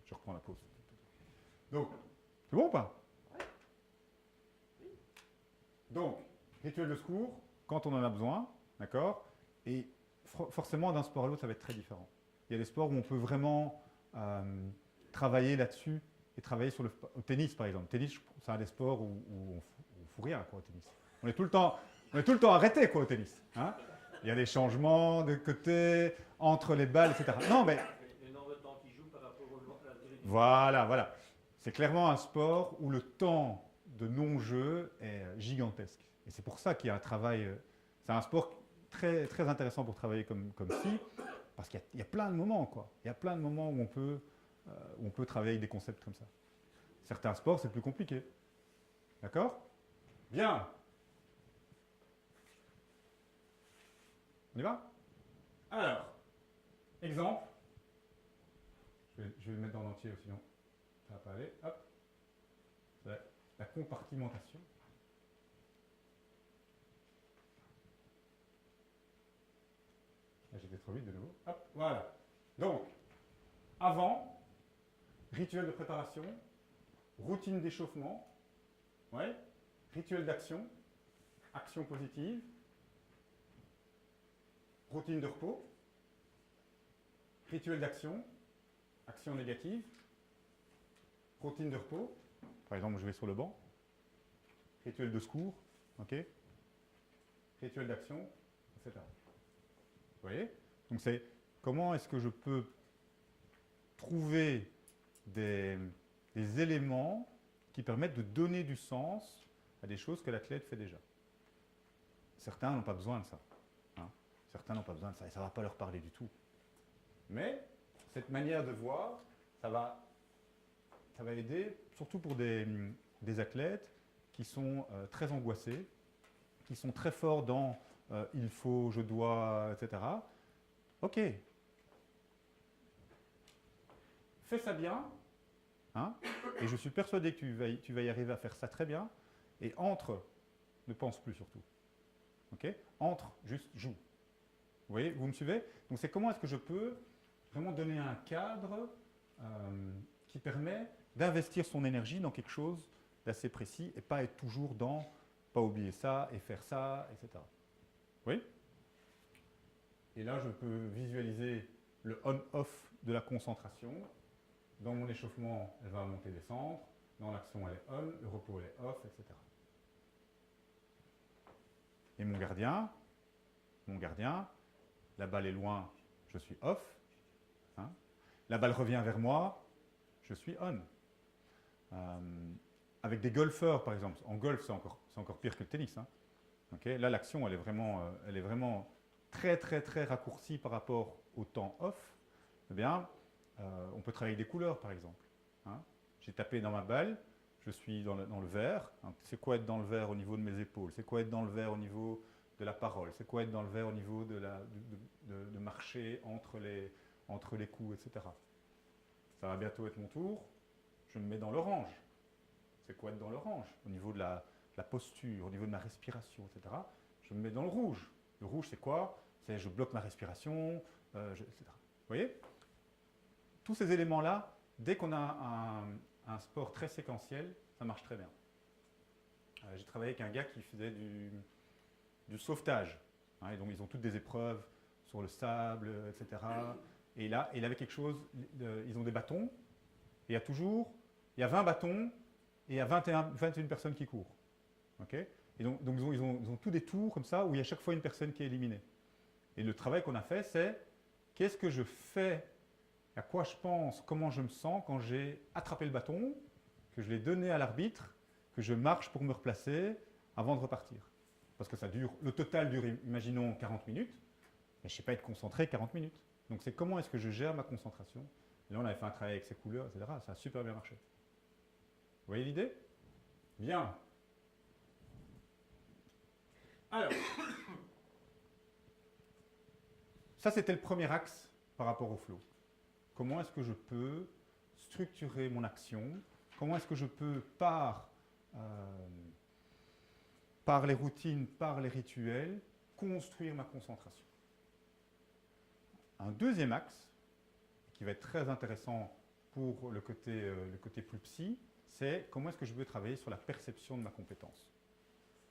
Je reprends la pause. Donc, c'est bon ou pas? Donc, rituel de secours, quand on en a besoin, d'accord? Et forcément, d'un sport à l'autre, ça va être très différent. Il y a des sports où on peut vraiment travailler là-dessus et travailler sur le tennis, par exemple. Le tennis, c'est un des sports où on fout rien, quoi, au tennis. On est tout le temps arrêté, quoi, au tennis. Hein? Il y a des changements de côté, entre les balles, etc. Non, mais... Le nombre de temps qu'il joue par rapport à la durée du Voilà. C'est clairement un sport où le temps de non-jeu est gigantesque. Et c'est pour ça qu'il y a un travail... c'est un sport très, très intéressant pour travailler comme ci, parce qu'il y a plein de moments, quoi. Il y a plein de moments où on peut travailler avec des concepts comme ça. Certains sports, c'est plus compliqué. D'accord? Bien. On y va? Alors, exemple. Je vais le mettre en entier, sinon ça ne va pas aller. Hop. C'est la compartimentation. Là, j'étais trop vite de nouveau. Hop, voilà. Donc, avant, rituel de préparation, routine d'échauffement, ouais, rituel d'action, action positive, routine de repos, rituel d'action, action négative, routine de repos, par exemple, je vais sur le banc, rituel de secours, ok, rituel d'action, etc. Vous voyez? Donc c'est comment est-ce que je peux trouver des éléments qui permettent de donner du sens à des choses que l'athlète fait déjà. Certains n'ont pas besoin de ça. Hein. Certains n'ont pas besoin de ça et ça ne va pas leur parler du tout. Mais cette manière de voir, ça va aider, surtout pour des athlètes qui sont très angoissés, qui sont très forts dans il faut, je dois, etc. Ok. Fais ça bien, hein, et je suis persuadé que tu vas y arriver à faire ça très bien. Et entre, ne pense plus surtout. Ok. Entre, juste joue. Vous voyez, vous me suivez? Donc c'est comment est-ce que je peux vraiment donner un cadre qui permet d'investir son énergie dans quelque chose d'assez précis et pas être toujours dans pas oublier ça et faire ça, etc. Oui? Et là, je peux visualiser le on-off de la concentration. Dans mon échauffement, elle va monter, descendre. Dans l'action, elle est on, le repos, elle est off, etc. Et mon gardien, la balle est loin, je suis off. Hein. La balle revient vers moi, je suis on. Avec des golfeurs, par exemple. En golf, c'est encore pire que le tennis. Hein. Okay. Là, l'action, elle est vraiment très, très, très raccourcie par rapport au temps off. Eh bien, on peut travailler avec des couleurs, par exemple. Hein. J'ai tapé dans ma balle, je suis dans le vert. Hein. C'est quoi être dans le vert au niveau de mes épaules? C'est quoi être dans le vert au niveau de la parole? C'est quoi être dans le vert au niveau de marcher entre les coups, etc. Ça va bientôt être mon tour. Je me mets dans l'orange. C'est quoi être dans l'orange? Au niveau de la posture, au niveau de ma respiration, etc. Je me mets dans le rouge. Le rouge, c'est quoi? C'est je bloque ma respiration, etc. Vous voyez? Tous ces éléments-là, dès qu'on a un sport très séquentiel, ça marche très bien. J'ai travaillé avec un gars qui faisait du sauvetage. Hein, et donc, ils ont toutes des épreuves sur le sable, etc. Et là, il avait quelque chose, ils ont des bâtons, et il y a 20 bâtons, et il y a 21 personnes qui courent. Okay? Et donc ils ont tous des tours comme ça, où il y a chaque fois une personne qui est éliminée. Et le travail qu'on a fait, c'est qu'est-ce que je fais, à quoi je pense, comment je me sens quand j'ai attrapé le bâton, que je l'ai donné à l'arbitre, que je marche pour me replacer avant de repartir. Parce que ça dure, le total dure, imaginons, 40 minutes, mais je ne sais pas être concentré 40 minutes. Donc c'est comment est-ce que je gère ma concentration. Et là, on avait fait un travail avec ces couleurs, etc. Ça a super bien marché. Vous voyez l'idée? Bien. Alors, ça c'était le premier axe par rapport au flow. Comment est-ce que je peux structurer mon action? Comment est-ce que je peux, par les routines, par les rituels, construire ma concentration? Un deuxième axe, qui va être très intéressant pour le côté plus psy, c'est comment est-ce que je veux travailler sur la perception de ma compétence.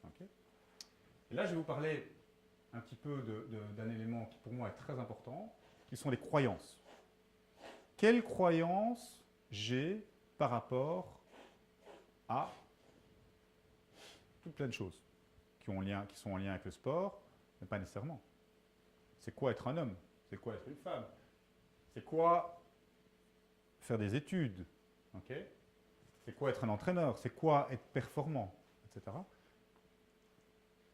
Okay. Et là, je vais vous parler un petit peu d'un élément qui pour moi est très important, qui sont les croyances. Quelles croyances j'ai par rapport à tout plein de choses qui sont en lien avec le sport, mais pas nécessairement. C'est quoi être un homme? C'est quoi être une femme? C'est quoi faire des études? Okay. C'est quoi être un entraîneur? C'est quoi être performant? Etc.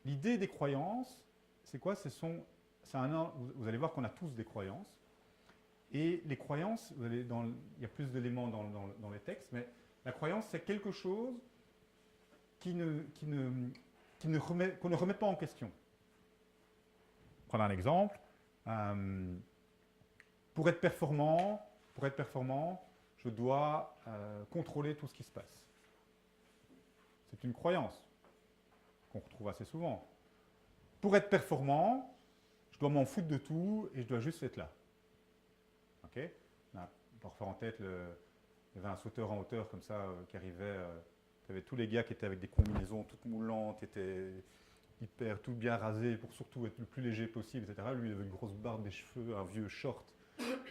L'idée des croyances, c'est quoi? Vous allez voir qu'on a tous des croyances. Et les croyances, il y a plus d'éléments dans les textes, mais la croyance, c'est quelque chose qu'on ne remet pas en question. Prenons un exemple. Pour être performant, je dois contrôler tout ce qui se passe. C'est une croyance qu'on retrouve assez souvent. Pour être performant, je dois m'en foutre de tout et je dois juste être là. Ok? On peut refaire en tête, il y avait un sauteur en hauteur comme ça qui arrivait. Tu avais tous les gars qui étaient avec des combinaisons toutes moulantes, qui étaient hyper, tout bien rasés pour surtout être le plus léger possible, etc. Lui, il avait une grosse barbe, des cheveux, un vieux short.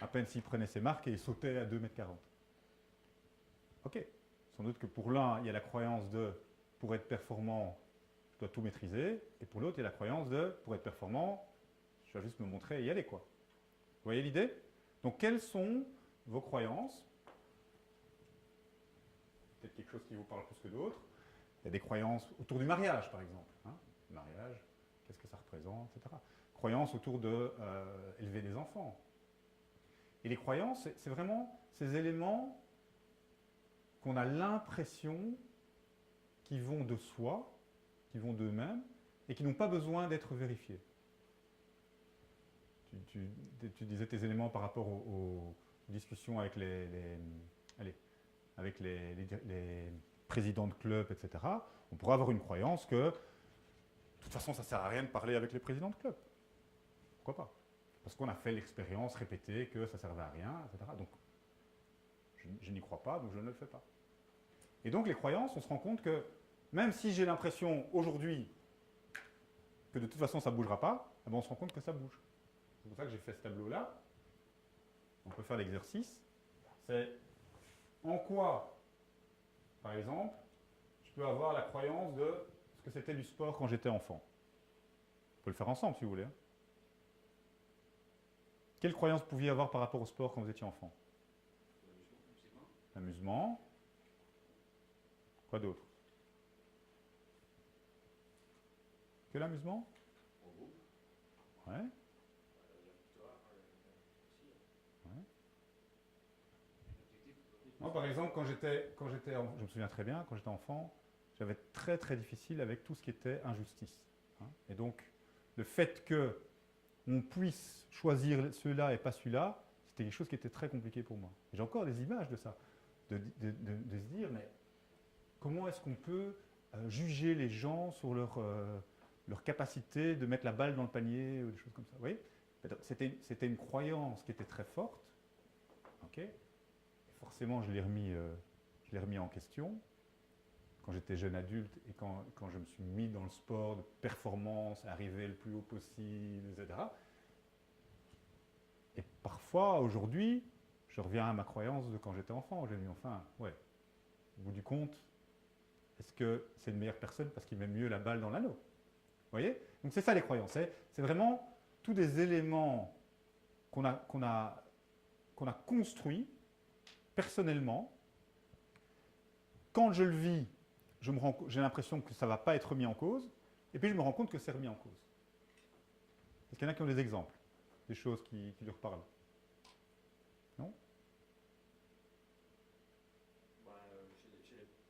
À peine s'il prenait ses marques et il sautait à 2,40 m. Ok. Sans doute que pour l'un, il y a la croyance de pour être performant, je dois tout maîtriser. Et pour l'autre, il y a la croyance de pour être performant, je dois juste me montrer et y aller, quoi. Vous voyez l'idée? Donc, quelles sont vos croyances? Peut-être quelque chose qui vous parle plus que d'autres. Il y a des croyances autour du mariage, par exemple. Hein? Le mariage, qu'est-ce que ça représente, etc. Croyances autour de élever des enfants. Et les croyances, c'est vraiment ces éléments qu'on a l'impression qui vont de soi, qui vont d'eux-mêmes, et qui n'ont pas besoin d'être vérifiés. Tu disais tes éléments par rapport aux discussions avec avec les présidents de clubs, etc. On pourrait avoir une croyance que, de toute façon, ça ne sert à rien de parler avec les présidents de clubs. Pourquoi pas? Parce qu'on a fait l'expérience répétée que ça ne servait à rien, etc. Donc, je n'y crois pas, donc je ne le fais pas. Et donc, les croyances, on se rend compte que, même si j'ai l'impression aujourd'hui que de toute façon ça ne bougera pas, eh ben on se rend compte que ça bouge. C'est pour ça que j'ai fait ce tableau-là. On peut faire l'exercice. C'est en quoi, par exemple, je peux avoir la croyance de ce que c'était du sport quand j'étais enfant. On peut le faire ensemble si vous voulez. Quelle croyance pouviez vous avoir par rapport au sport quand vous étiez enfant? L'amusement. Quoi d'autre? Que l'amusement? Ouais. Ouais. Moi, par exemple, je me souviens très bien, quand j'étais enfant, j'avais très très difficile avec tout ce qui était injustice. Hein. Et donc, le fait qu'on puisse choisir celui-là et pas celui-là, c'était quelque chose qui était très compliqué pour moi. J'ai encore des images de ça, de se dire, mais comment est-ce qu'on peut juger les gens sur leur capacité de mettre la balle dans le panier ou des choses comme ça. Vous voyez? C'était une croyance qui était très forte. Okay? Et forcément, je l'ai remis en question quand j'étais jeune adulte et quand je me suis mis dans le sport de performance, arriver le plus haut possible, etc. Et parfois, aujourd'hui, je reviens à ma croyance de quand j'étais enfant. J'ai dit, enfin, ouais, au bout du compte, est-ce que c'est une meilleure personne parce qu'il met mieux la balle dans l'anneau? Vous voyez? Donc c'est ça les croyances. C'est vraiment tous des éléments qu'on a construits personnellement. Quand je le vis, j'ai l'impression que ça ne va pas être mis en cause. Et puis je me rends compte que c'est remis en cause. Est-ce qu'il y en a qui ont des exemples? Des choses qui leur parlent? Non? Chez les petits,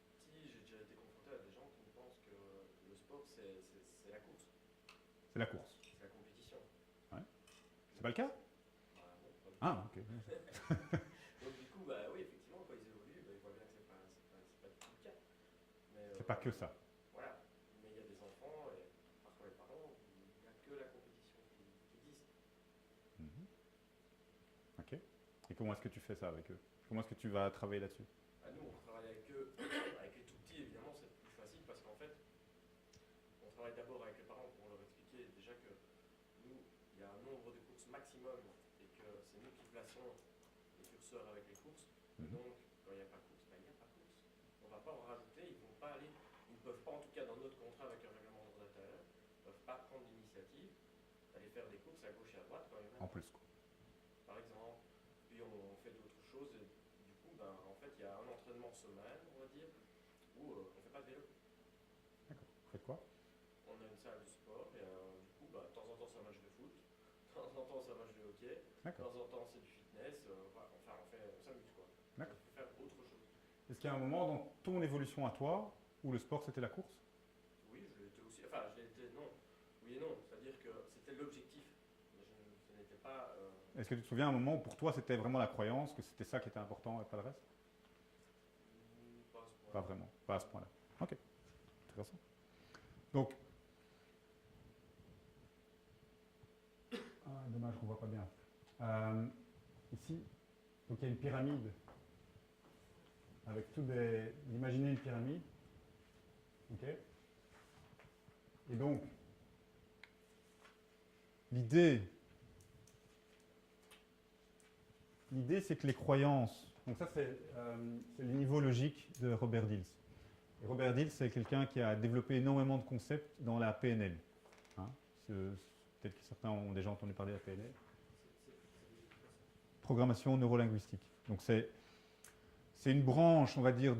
j'ai déjà été confronté à des gens qui pensent que le sport, c'est la course. C'est la course. C'est la compétition. Ouais. C'est pas le cas? Non, pas Ah, ok. Donc du coup, oui, effectivement, quand ils évoluent, ils voient bien que c'est pas tout le cas. C'est pas que ça. Voilà. Mais il y a des enfants, et parfois les parents, il n'y a que la compétition qui existe. Ok. Et comment comment est-ce que tu fais ça avec eux? Comment est-ce que tu vas travailler là-dessus? Nous, on travaille avec eux, avec les tout petits, évidemment, c'est plus facile parce qu'en fait, on travaille d'abord avec les parents pour leur expliquer déjà que nous, il y a un nombre de courses maximum et que c'est nous qui plaçons les curseurs avec les courses. Et donc, quand il n'y a pas de course, ben, il n'y a pas de course. On ne va pas en rajouter, ils vont pas aller, ils ne peuvent pas, en tout cas dans notre contrat avec le règlement d'ordre intérieur, ne peuvent pas prendre l'initiative d'aller faire des courses à gauche et à droite quand il y en a. En plus, quoi. Par exemple, puis on fait d'autres choses. Et du coup, ben, en fait, il y a un entraînement semaine, on va dire, où on ne fait pas de vélo. D'accord. Vous faites quoi? On a une salle de sport et du coup, bah, de temps en temps, c'est un match de foot, de temps en temps, c'est un match de hockey, de temps en temps, c'est du fitness. Enfin, on s'amuse quoi. On peut faire autre chose. Est-ce qu'il y a un moment dans ton évolution à toi où le sport c'était la course? Oui, je l'ai été aussi. Enfin, je l'ai été, non. Oui et non. C'est-à-dire que c'était l'objectif. Mais ce n'était pas. Est-ce que tu te souviens un moment où pour toi c'était vraiment la croyance que c'était ça qui était important et pas le reste? Pas à ce point-là. Pas vraiment, pas à ce point-là. Ok, intéressant. Donc, dommage qu'on ne voit pas bien. Ici, donc il y a une pyramide avec tout des. Imaginez une pyramide. Ok. Et donc, l'idée, c'est que les croyances. Donc ça, c'est le niveau logique de Robert Dills. Et Robert Dills, c'est quelqu'un qui a développé énormément de concepts dans la PNL. Hein, peut-être que certains ont déjà entendu parler de la PNL. Programmation neurolinguistique. Donc c'est une branche, on va dire,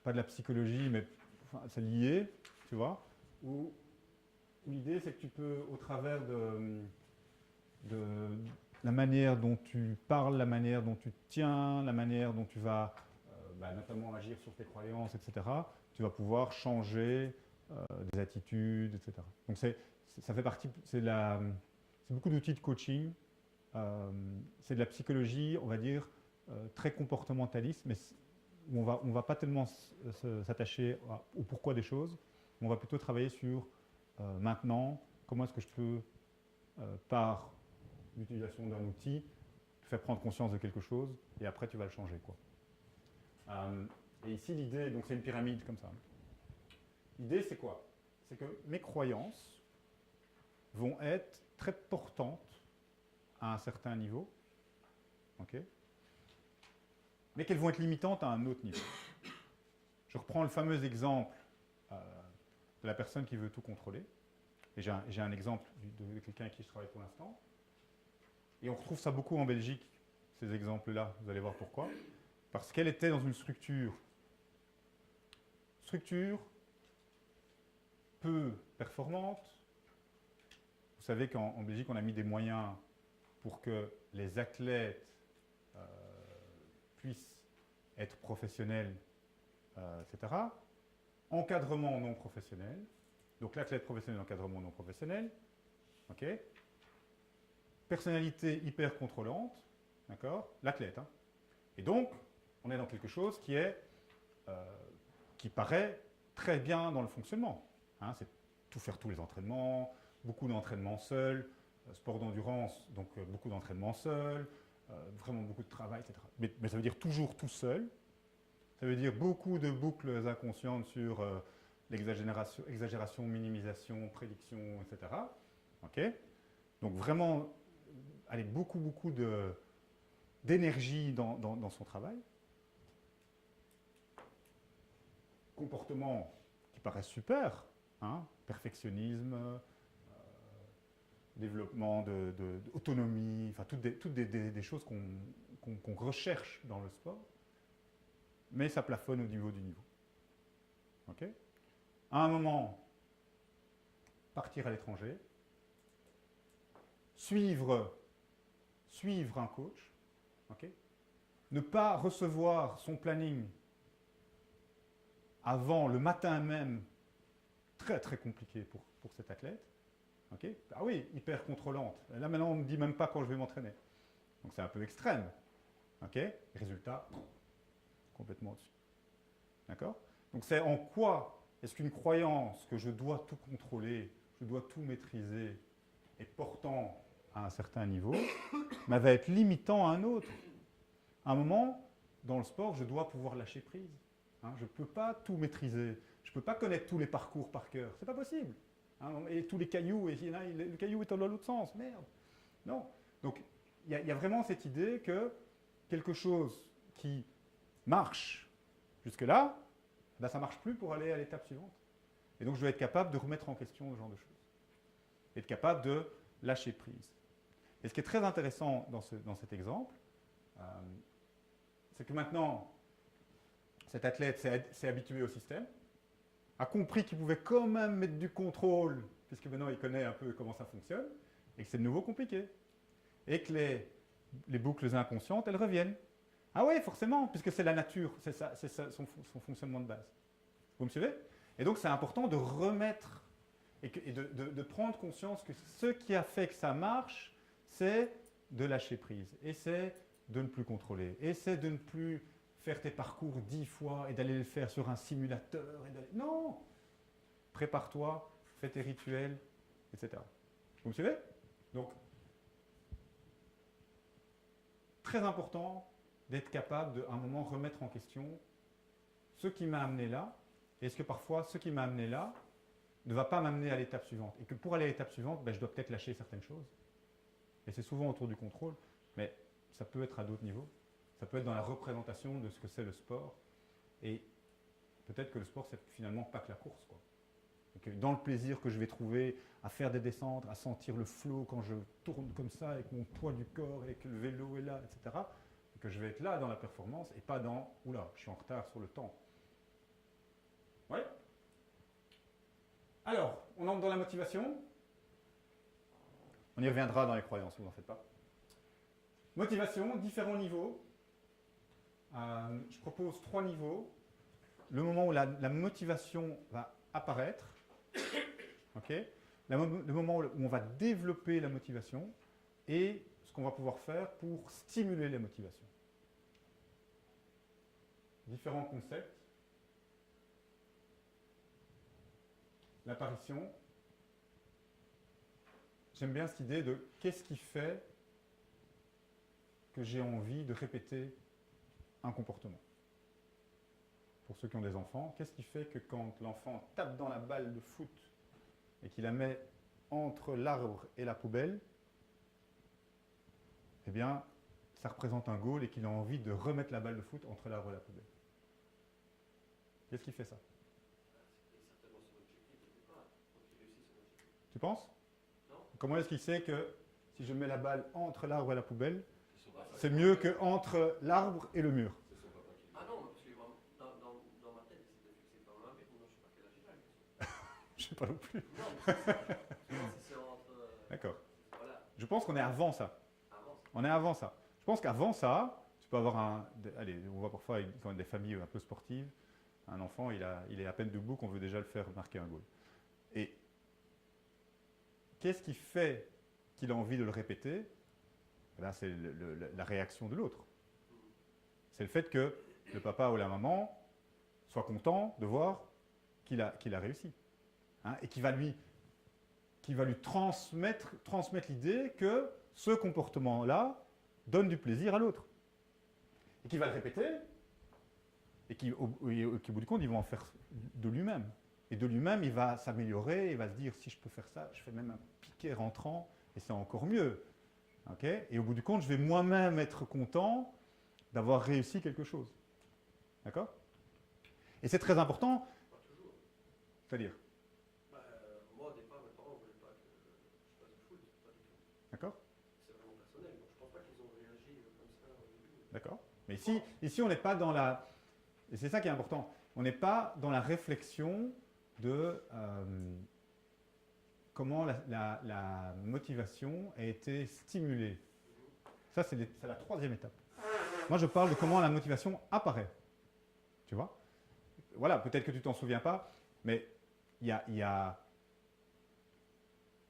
pas de la psychologie, mais enfin, c'est lié, tu vois, où l'idée, c'est que tu peux, au travers de la manière dont tu parles, la manière dont tu te tiens, la manière dont tu vas notamment agir sur tes croyances, etc., tu vas pouvoir changer des attitudes, etc. Donc ça fait partie, c'est beaucoup d'outils de coaching, c'est de la psychologie, on va dire, très comportementaliste, mais où on va pas tellement s'attacher au pourquoi des choses, mais on va plutôt travailler sur maintenant, comment est-ce que je peux, par l'utilisation d'un outil, te faire prendre conscience de quelque chose, et après tu vas le changer, quoi. Et ici, l'idée, donc c'est une pyramide comme ça. L'idée, c'est quoi? C'est que mes croyances vont être très portantes à un certain niveau, ok, mais qu'elles vont être limitantes à un autre niveau. Je reprends le fameux exemple de la personne qui veut tout contrôler. Et j'ai un exemple de quelqu'un avec qui je travaille pour l'instant. Et on retrouve ça beaucoup en Belgique, ces exemples-là. Vous allez voir pourquoi. Parce qu'elle était dans une structure peu performante. Vous savez qu'en Belgique, on a mis des moyens pour que les athlètes puissent être professionnels, etc. Encadrement non professionnel. Donc l'athlète professionnel, encadrement non professionnel. Ok. Personnalité hyper contrôlante. D'accord. L'athlète. Hein. Et donc, on est dans quelque chose qui paraît très bien dans le fonctionnement. Hein, c'est tout faire tous les entraînements, beaucoup d'entraînements seuls, sport d'endurance, donc beaucoup d'entraînements seuls, vraiment beaucoup de travail, etc. Mais ça veut dire toujours tout seul. Ça veut dire beaucoup de boucles inconscientes sur l'exagération, minimisation, prédiction, etc. Ok. Donc vraiment, allez, beaucoup d'énergie dans son travail. Comportement qui paraît super, hein, perfectionnisme, développement d'autonomie, enfin toutes des choses qu'on recherche dans le sport, mais ça plafonne au niveau du niveau. Okay. À un moment, partir à l'étranger, suivre un coach, okay, ne pas recevoir son planning avant le matin même, très très compliqué pour cet athlète. Okay. Ah oui, hyper contrôlante. Là maintenant, on ne me dit même pas quand je vais m'entraîner. Donc c'est un peu extrême. Okay. Résultat, complètement au-dessus. D'accord. Donc c'est en quoi est-ce qu'une croyance que je dois tout contrôler, je dois tout maîtriser, est portant à un certain niveau, mais va être limitant à un autre. À un moment, dans le sport, je dois pouvoir lâcher prise. Hein, je ne peux pas tout maîtriser. Je ne peux pas connaître tous les parcours par cœur. C'est pas possible. Hein, et tous les cailloux, et le caillou est dans l'autre sens. Merde. Non. Donc, il y a vraiment cette idée que quelque chose qui marche jusque-là, ben, ça ne marche plus pour aller à l'étape suivante. Et donc, je dois être capable de remettre en question ce genre de choses. Être capable de lâcher prise. Et ce qui est très intéressant dans cet exemple, c'est que maintenant, cet athlète s'est habitué au système, a compris qu'il pouvait quand même mettre du contrôle, puisque maintenant il connaît un peu comment ça fonctionne, et que c'est de nouveau compliqué. Et que les boucles inconscientes, elles reviennent. Ah oui, forcément, puisque c'est la nature, c'est ça, son fonctionnement de base. Vous me suivez? Et donc c'est important de remettre et de prendre conscience que ce qui a fait que ça marche, c'est de lâcher prise. Et c'est de ne plus contrôler. Et c'est de ne plus faire tes parcours 10 fois et d'aller le faire sur un simulateur. Non! Prépare-toi, fais tes rituels, etc. Vous me suivez? Donc, très important d'être capable de, à un moment, remettre en question ce qui m'a amené là. Est-ce que parfois, ce qui m'a amené là ne va pas m'amener à l'étape suivante? Et que pour aller à l'étape suivante, ben, je dois peut-être lâcher certaines choses. Et c'est souvent autour du contrôle, mais ça peut être à d'autres niveaux. Ça peut être dans la représentation de ce que c'est le sport. Et peut-être que le sport, c'est finalement pas que la course, quoi. Et que dans le plaisir que je vais trouver à faire des descentes, à sentir le flow quand je tourne comme ça, avec mon poids du corps, et que le vélo est là, etc., et que je vais être là dans la performance et pas dans « oula, je suis en retard sur le temps ». Oui. Alors, on entre dans la motivation. On y reviendra dans les croyances, vous n'en faites pas. Motivation, différents niveaux. Je propose 3 niveaux. Le moment où la motivation va apparaître, okay, le moment où on va développer la motivation et ce qu'on va pouvoir faire pour stimuler la motivation. Différents concepts. L'apparition. J'aime bien cette idée de qu'est-ce qui fait que j'ai envie de répéter un comportement. Pour ceux qui ont des enfants, qu'est-ce qui fait que quand l'enfant tape dans la balle de foot et qu'il la met entre l'arbre et la poubelle, eh bien, ça représente un goal et qu'il a envie de remettre la balle de foot entre l'arbre et la poubelle. Qu'est-ce qui fait ça? Tu penses? Comment est-ce qu'il sait que si je mets la balle entre l'arbre et la poubelle, c'est mieux qu'entre l'arbre et le mur? Ah non, parce que dans ma tête, c'est de fixer par là, mais non, je sais pas quel âge il a. Je ne sais pas non plus. Non, c'est entre. D'accord. Voilà. Je pense qu'on est avant ça. Avant. On est avant ça. Je pense qu'avant ça, tu peux avoir un... Allez, on voit parfois quand des familles un peu sportives, un enfant, il est à peine debout qu'on veut déjà le faire marquer un goal. Et qu'est-ce qui fait qu'il a envie de le répéter? Eh bien, c'est la réaction de l'autre. C'est le fait que le papa ou la maman soit content de voir qu'il a réussi. Hein, et qu'il va lui transmettre l'idée que ce comportement-là donne du plaisir à l'autre. Et qu'il va le répéter, et qu'au bout du compte, il va en faire de lui-même. Et de lui-même, il va s'améliorer, il va se dire, si je peux faire ça, je fais même un piqué rentrant, et c'est encore mieux. Okay? Et au bout du compte, je vais moi-même être content d'avoir réussi quelque chose. D'accord? Et c'est très important. Pas toujours. C'est-à-dire? Moi, au départ, mes parents ne voulaient pas que je fasse du foot, pas du tout. D'accord? C'est vraiment personnel, donc je ne pense pas qu'ils ont réagi comme ça au début. D'accord? Mais ici, on n'est pas dans la... Et c'est ça qui est important. On n'est pas dans la réflexion de comment la motivation a été stimulée. Ça, c'est la 3e étape. Moi, je parle de comment la motivation apparaît. Tu vois? Voilà, peut-être que tu t'en souviens pas, mais il y a...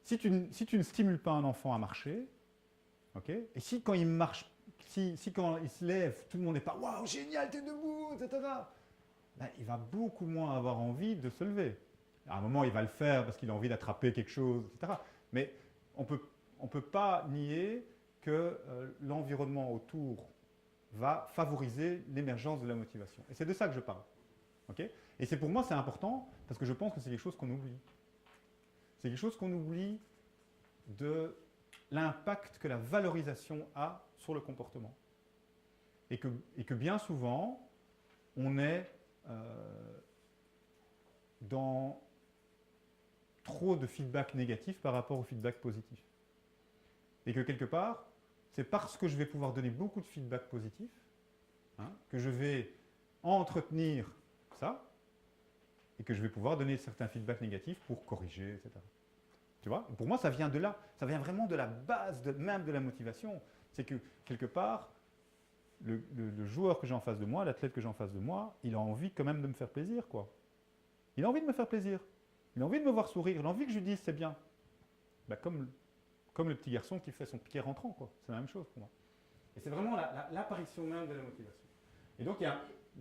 Si tu ne stimules pas un enfant à marcher, okay, et si quand il marche, si quand il se lève, tout le monde n'est pas « Waouh, génial, t'es debout !» etc. Ben, il va beaucoup moins avoir envie de se lever. À un moment, il va le faire parce qu'il a envie d'attraper quelque chose, etc. Mais on peut pas nier que l'environnement autour va favoriser l'émergence de la motivation. Et c'est de ça que je parle. Okay, et c'est pour moi, c'est important parce que je pense que c'est quelque chose qu'on oublie. C'est quelque chose qu'on oublie de l'impact que la valorisation a sur le comportement. Et que bien souvent, on est dans trop de feedback négatif par rapport au feedback positif. Et que quelque part, c'est parce que je vais pouvoir donner beaucoup de feedback positif que je vais entretenir ça et que je vais pouvoir donner certains feedbacks négatifs pour corriger, etc. Tu vois? Pour moi, ça vient de là. Ça vient vraiment de la base même de la motivation. C'est que, quelque part, le joueur que j'ai en face de moi, l'athlète que j'ai en face de moi, il a envie quand même de me faire plaisir, quoi. Il a envie de me faire plaisir. Il a envie de me voir sourire. Il a envie que je lui dise c'est bien. Bah, comme le petit garçon qui fait son piquet rentrant, quoi. C'est la même chose pour moi. Et c'est vraiment l'apparition même de la motivation. Et donc, il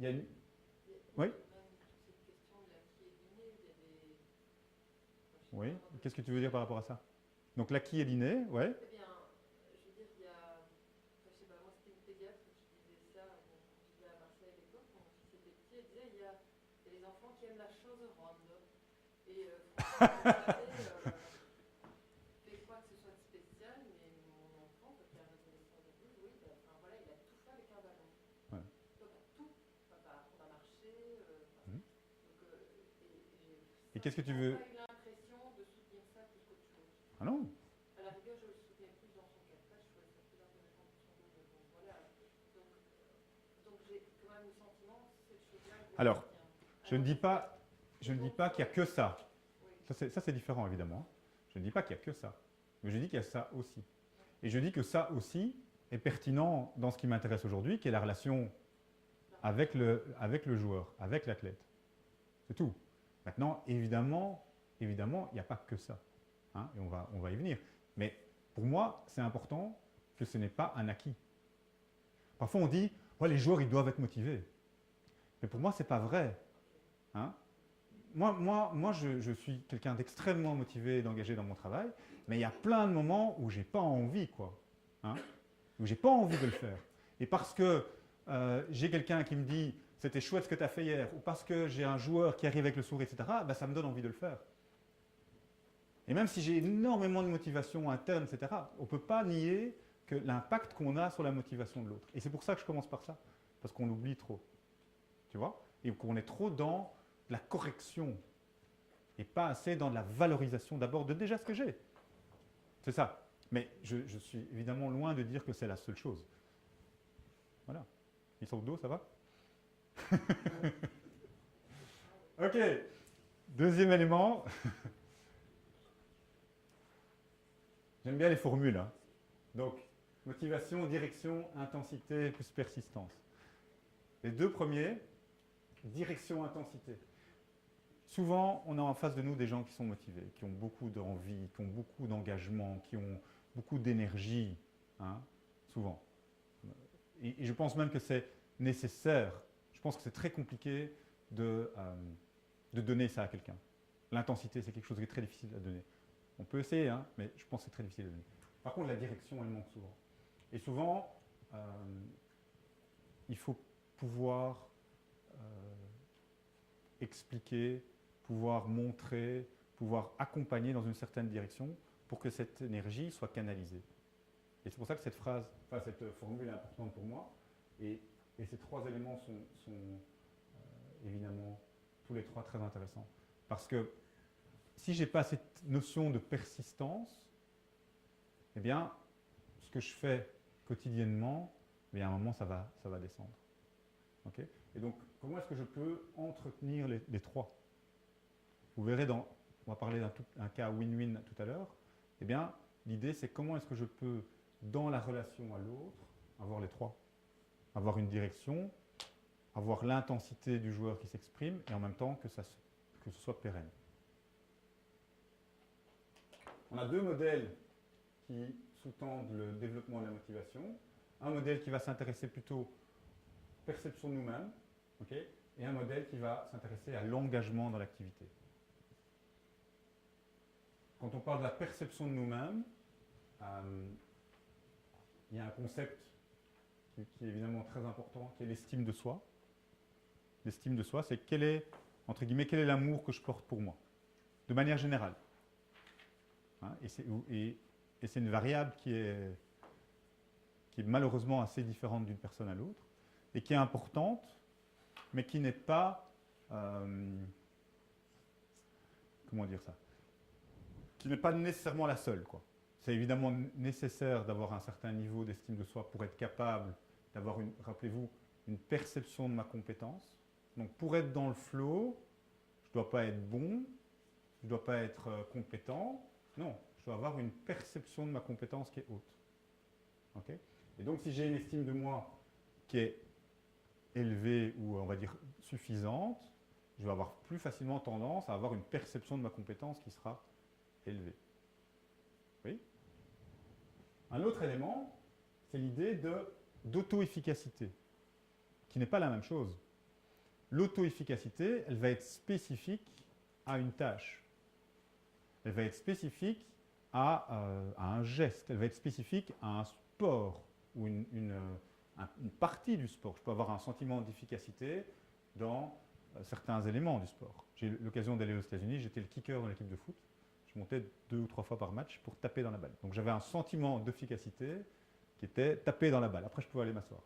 y a une... Oui? Oui. Qu'est-ce que tu veux dire par rapport à ça? Donc l'acquis et l'inné, ouais. Eh bien, je veux dire, il y a, je sais pas, moi c'était une pédiatre qui disait ça, bon, je vivais à Marseille à l'époque, quand mon fils était petit, elle disait, il y a les enfants qui aiment la chose ronde. Et franchement, fait quoi que ce soit de spécial, mais mon enfant, quand il a l'adolescence de 12, oui, ben, enfin, voilà, il a tout fait avec un ballon. Ouais. Donc, tout, on a marché, Mhm. donc, Et qu'est-ce que tu veux? j'ai pas eu l'impression de soutenir ça plus qu'autre chose. Ah non? À la rigueur, je le soutenais plus dans son cas de je trouvais ça plus intéressant pour son dos, mais bon, voilà. Donc j'ai quand même le sentiment, cette chose-là. Alors, je ne dis pas qu'il n'y a que ça. Oui. Ça, c'est différent, évidemment. Je ne dis pas qu'il n'y a que ça. Mais je dis qu'il y a ça aussi. Et je dis que ça aussi est pertinent dans ce qui m'intéresse aujourd'hui, qui est la relation avec le joueur, avec l'athlète. C'est tout. Maintenant, évidemment, il n'y a pas que ça. Hein, et on va y venir. Mais pour moi, c'est important que ce n'est pas un acquis. Parfois, on dit ouais, les joueurs, ils doivent être motivés. Mais pour moi, ce n'est pas vrai. Hein? Moi je suis quelqu'un d'extrêmement motivé et d'engagé dans mon travail, mais il y a plein de moments où je n'ai pas envie, quoi. Hein? Où je n'ai pas envie de le faire. Et parce que j'ai quelqu'un qui me dit c'était chouette ce que tu as fait hier, ou parce que j'ai un joueur qui arrive avec le sourire, etc., ben, ça me donne envie de le faire. Et même si j'ai énormément de motivation interne, etc., on ne peut pas nier que l'impact qu'on a sur la motivation de l'autre. Et c'est pour ça que je commence par ça, parce qu'on l'oublie trop. Tu vois? Et qu'on est trop dans la correction et pas assez dans la valorisation d'abord de déjà ce que j'ai. C'est ça. Mais je suis évidemment loin de dire que c'est la seule chose. Voilà. Ils sont au dos, ça va? Ok. Deuxième élément. J'aime bien les formules. Hein. Donc, motivation, direction, intensité plus persistance. Les deux premiers, direction, intensité. Souvent, on a en face de nous des gens qui sont motivés, qui ont beaucoup d'envie, qui ont beaucoup d'engagement, qui ont beaucoup d'énergie, hein, souvent. Et je pense même que c'est nécessaire. Je pense que c'est très compliqué de donner ça à quelqu'un. L'intensité, c'est quelque chose qui est très difficile à donner. On peut essayer, hein, mais je pense que c'est très difficile à donner. Par contre, la direction, elle manque souvent. Et souvent, il faut pouvoir expliquer, pouvoir montrer, pouvoir accompagner dans une certaine direction pour que cette énergie soit canalisée. Et c'est pour ça que cette phrase, enfin cette formule est importante pour moi. Et ces trois éléments sont évidemment tous les trois très intéressants. Parce que si je n'ai pas cette notion de persistance, eh bien, ce que je fais quotidiennement, eh bien, à un moment, ça va descendre. Okay? Et donc, comment est-ce que je peux entretenir les trois? Vous verrez, on va parler d'un cas win-win tout à l'heure. Eh bien, l'idée, c'est comment est-ce que je peux, dans la relation à l'autre, avoir les trois. Avoir une direction, avoir l'intensité du joueur qui s'exprime, et en même temps que ce soit pérenne. On a deux modèles qui sous-tendent le développement de la motivation. Un modèle qui va s'intéresser plutôt perception de nous-mêmes, okay, et un modèle qui va s'intéresser à l'engagement dans l'activité. Quand on parle de la perception de nous-mêmes, il y a un concept qui est évidemment très important, qui est l'estime de soi. L'estime de soi, c'est entre guillemets, quel est l'amour que je porte pour moi, de manière générale. Hein, et c'est une variable qui est malheureusement assez différente d'une personne à l'autre, et qui est importante, mais qui n'est pas, comment dire ça, qui n'est pas nécessairement la seule, quoi. C'est évidemment nécessaire d'avoir un certain niveau d'estime de soi pour être capable d'avoir, rappelez-vous, une perception de ma compétence. Donc pour être dans le flow, je ne dois pas être bon, je ne dois pas être compétent, non, je dois avoir une perception de ma compétence qui est haute. Okay? Et donc si j'ai une estime de moi qui est élevée ou on va dire suffisante, je vais avoir plus facilement tendance à avoir une perception de ma compétence qui sera élevée. Oui? Un autre élément, c'est l'idée d'auto-efficacité, qui n'est pas la même chose. L'auto-efficacité, elle va être spécifique à une tâche. Elle va être spécifique à un geste. Elle va être spécifique à un sport ou une partie du sport. Je peux avoir un sentiment d'efficacité dans certains éléments du sport. J'ai eu l'occasion d'aller aux États-Unis, j'étais le kicker dans l'équipe de foot. Je montais 2 ou 3 fois par match pour taper dans la balle. Donc j'avais un sentiment d'efficacité qui était taper dans la balle. Après, je pouvais aller m'asseoir.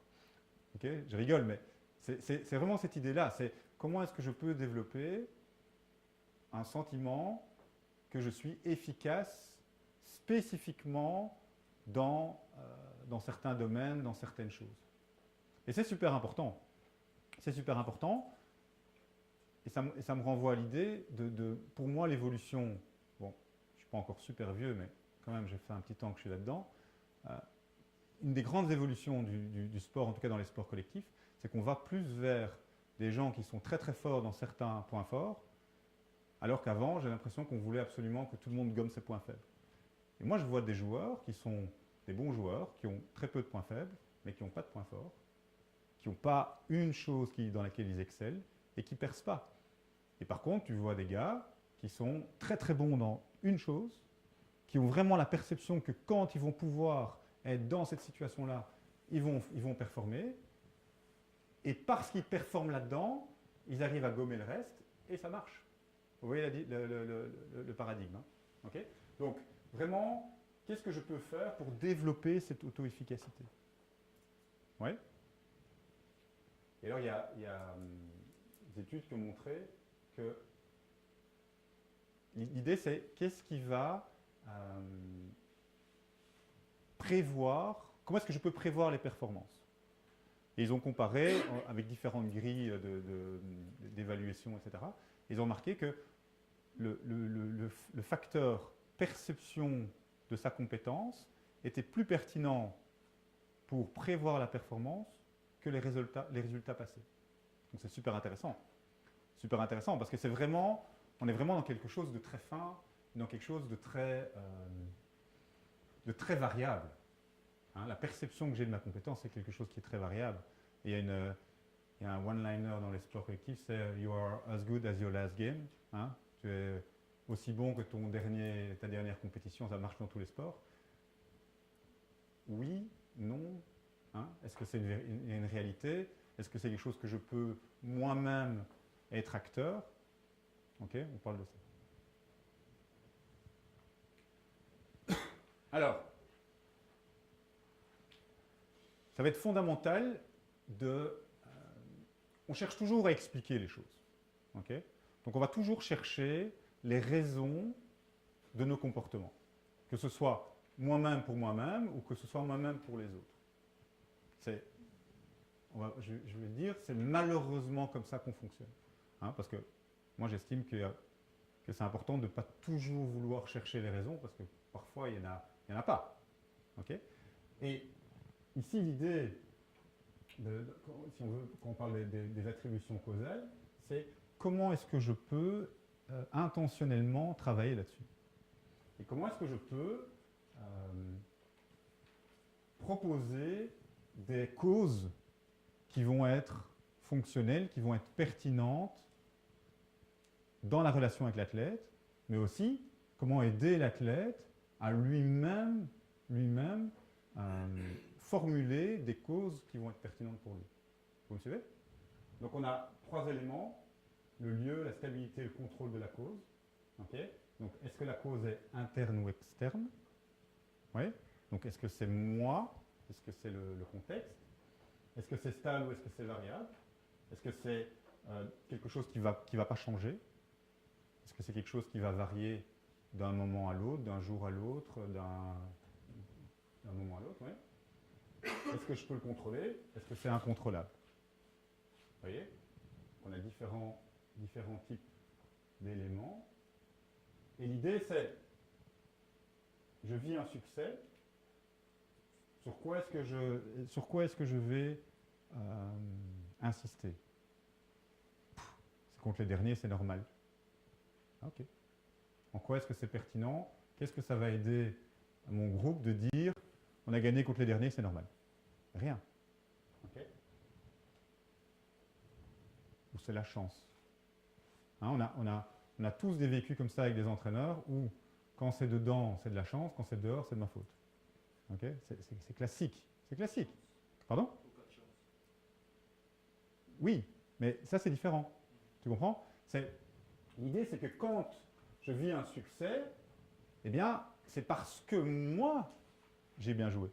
Okay? Je rigole, mais c'est vraiment cette idée-là. C'est comment est-ce que je peux développer un sentiment que je suis efficace spécifiquement dans certains domaines, dans certaines choses. Et c'est super important. C'est super important. Et ça me renvoie à l'idée pour moi, l'évolution, bon, je ne suis pas encore super vieux, mais quand même, j'ai fait un petit temps que je suis là-dedans. Une des grandes évolutions du sport, en tout cas dans les sports collectifs, c'est qu'on va plus vers des gens qui sont très très forts dans certains points forts, alors qu'avant, j'ai l'impression qu'on voulait absolument que tout le monde gomme ses points faibles. Et moi, je vois des joueurs qui sont des bons joueurs, qui ont très peu de points faibles, mais qui n'ont pas de points forts, qui n'ont pas une chose dans laquelle ils excellent et qui ne percent pas. Et par contre, tu vois des gars qui sont très très bons dans une chose, qui ont vraiment la perception que quand ils vont pouvoir être dans cette situation-là, ils vont performer. Et parce qu'ils performent là-dedans, ils arrivent à gommer le reste et ça marche. Vous voyez le paradigme. Hein? Okay? Donc, vraiment, qu'est-ce que je peux faire pour développer cette auto-efficacité? Oui. Et alors, il y a des études qui ont montré que l'idée, c'est qu'est-ce qui va prévoir, comment est-ce que je peux prévoir les performances? Et ils ont comparé avec différentes grilles d'évaluation, etc. Ils ont remarqué que le facteur perception de sa compétence était plus pertinent pour prévoir la performance que les résultats passés. Donc c'est super intéressant. Super intéressant parce que on est vraiment dans quelque chose de très fin, dans quelque chose de très variable. Hein, la perception que j'ai de ma compétence, c'est quelque chose qui est très variable. Et il y a un one-liner dans les sports collectifs, c'est « You are as good as your last game hein ». Tu es aussi bon que ta dernière compétition, ça marche dans tous les sports. Oui, non. Hein, est-ce que c'est une réalité? Est-ce que c'est quelque chose que je peux moi-même être acteur? Ok, on parle de ça. Alors, ça va être fondamental on cherche toujours à expliquer les choses. Okay? Donc on va toujours chercher les raisons de nos comportements. Que ce soit moi-même pour moi-même ou que ce soit moi-même pour les autres. Je vais dire, c'est malheureusement comme ça qu'on fonctionne. Hein, parce que moi j'estime que c'est important de ne pas toujours vouloir chercher les raisons parce que parfois il n'y en a pas. Okay? Et ici l'idée, si on veut, quand on parle des attributions causales, c'est comment est-ce que je peux intentionnellement travailler là-dessus. Et comment est-ce que je peux proposer des causes qui vont être fonctionnelles, qui vont être pertinentes dans la relation avec l'athlète, mais aussi comment aider l'athlète à lui-même formuler des causes qui vont être pertinentes pour lui. Vous me suivez? Donc on a 3 éléments, le lieu, la stabilité, le contrôle de la cause. Okay. Donc est-ce que la cause est interne ou externe? Oui. Donc est-ce que c'est moi? Est-ce que c'est le contexte? Est-ce que c'est stable ou est-ce que c'est variable? Est-ce que c'est quelque chose qui va pas changer? Est-ce que c'est quelque chose qui va varier d'un moment à l'autre, d'un jour à l'autre, d'un moment à l'autre? Oui. Est-ce que je peux le contrôler? Est-ce que c'est incontrôlable? Vous voyez? On a différents types d'éléments. Et l'idée, c'est, je vis un succès, sur quoi est-ce que je vais insister? C'est contre les derniers, c'est normal. Ok. En quoi est-ce que c'est pertinent? Qu'est-ce que ça va aider à mon groupe de dire, on a gagné contre les derniers, c'est normal? Rien. Ok. Ou c'est la chance. Hein, on a tous des vécus comme ça avec des entraîneurs où quand c'est dedans, c'est de la chance, quand c'est dehors, c'est de ma faute. Okay, c'est classique. C'est classique. Pardon? Oui, mais ça c'est différent. Tu comprends? L'idée c'est que quand je vis un succès, eh bien, c'est parce que moi, j'ai bien joué.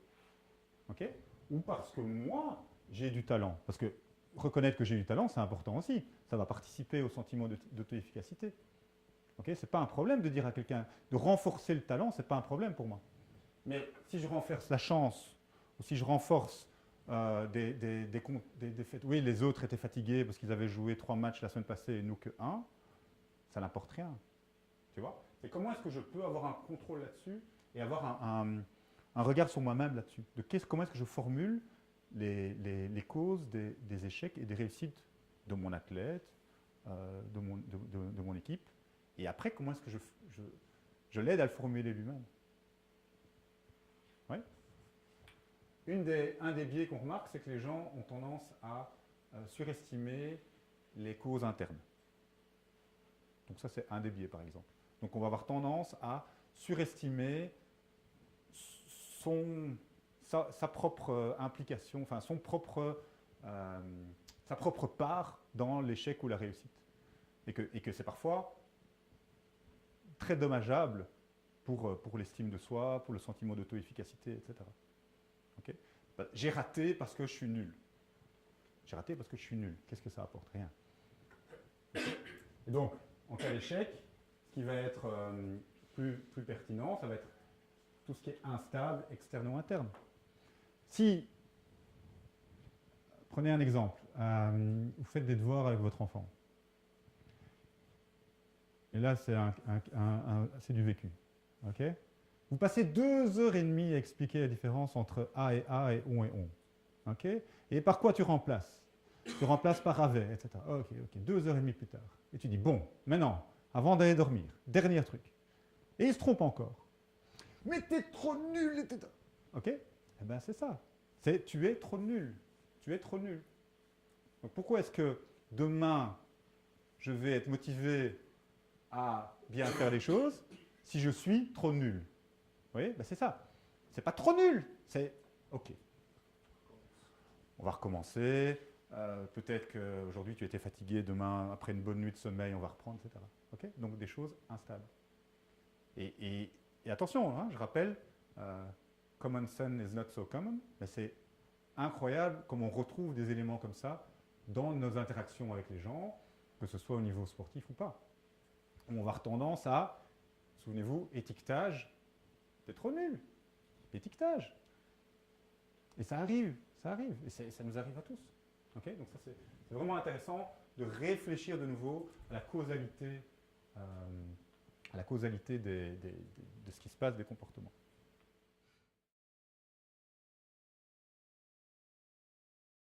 Okay? Ou parce que moi, j'ai du talent. Parce que reconnaître que j'ai du talent, c'est important aussi. Ça va participer au sentiment d'auto-efficacité. Okay? Ce n'est pas un problème de dire à quelqu'un, de renforcer le talent, ce n'est pas un problème pour moi. Mais si je renforce la chance, ou si je renforce des faits, oui, les autres étaient fatigués parce qu'ils avaient joué 3 matchs la semaine passée et nous que 1, ça n'apporte rien. Tu vois? Et comment est-ce que je peux avoir un contrôle là-dessus et avoir un regard sur moi-même là-dessus? Comment est-ce que je formule les causes des échecs et des réussites de mon athlète, de mon équipe? Et après, comment est-ce que je l'aide à le formuler lui-même? Oui. Un des biais qu'on remarque, c'est que les gens ont tendance à surestimer les causes internes. Donc ça, c'est un des biais, par exemple. Donc on va avoir tendance à surestimer sa propre implication, enfin sa propre part dans l'échec ou la réussite. Et que c'est parfois très dommageable pour l'estime de soi, pour le sentiment d'auto-efficacité, etc. Okay? J'ai raté parce que je suis nul. J'ai raté parce que je suis nul. Qu'est-ce que ça apporte? Rien. Et donc, en cas d'échec, ce qui va être plus pertinent, ça va être tout ce qui est instable, externe ou interne. Si, prenez un exemple, vous faites des devoirs avec votre enfant. Et là, c'est du vécu. Okay? Vous passez 2h30 à expliquer la différence entre A et on et on. Okay? Et par quoi tu remplaces? Tu remplaces par avait, etc. Ok, 2h30 plus tard. Et tu dis, bon, maintenant, avant d'aller dormir, dernier truc. Et il se trompe encore. Mais t'es trop nul, etc. Ok? Eh bien, c'est ça. Tu es trop nul. Tu es trop nul. Donc, pourquoi est-ce que demain, je vais être motivé à bien faire les choses si je suis trop nul? Vous voyez? Ben, c'est ça. C'est pas trop nul. C'est OK. On va recommencer. Peut-être qu'aujourd'hui, tu étais fatigué. Demain, après une bonne nuit de sommeil, on va reprendre, etc. Okay? Donc, des choses instables. Et attention, hein, je rappelle, common sense is not so common. Mais c'est incroyable comme on retrouve des éléments comme ça dans nos interactions avec les gens, que ce soit au niveau sportif ou pas. On va avoir tendance à, souvenez-vous, étiquetage. T'es trop nul. Étiquetage. Et ça arrive. Et ça nous arrive à tous. Okay? Donc ça, c'est vraiment intéressant de réfléchir de nouveau à la causalité, de ce qui se passe des comportements.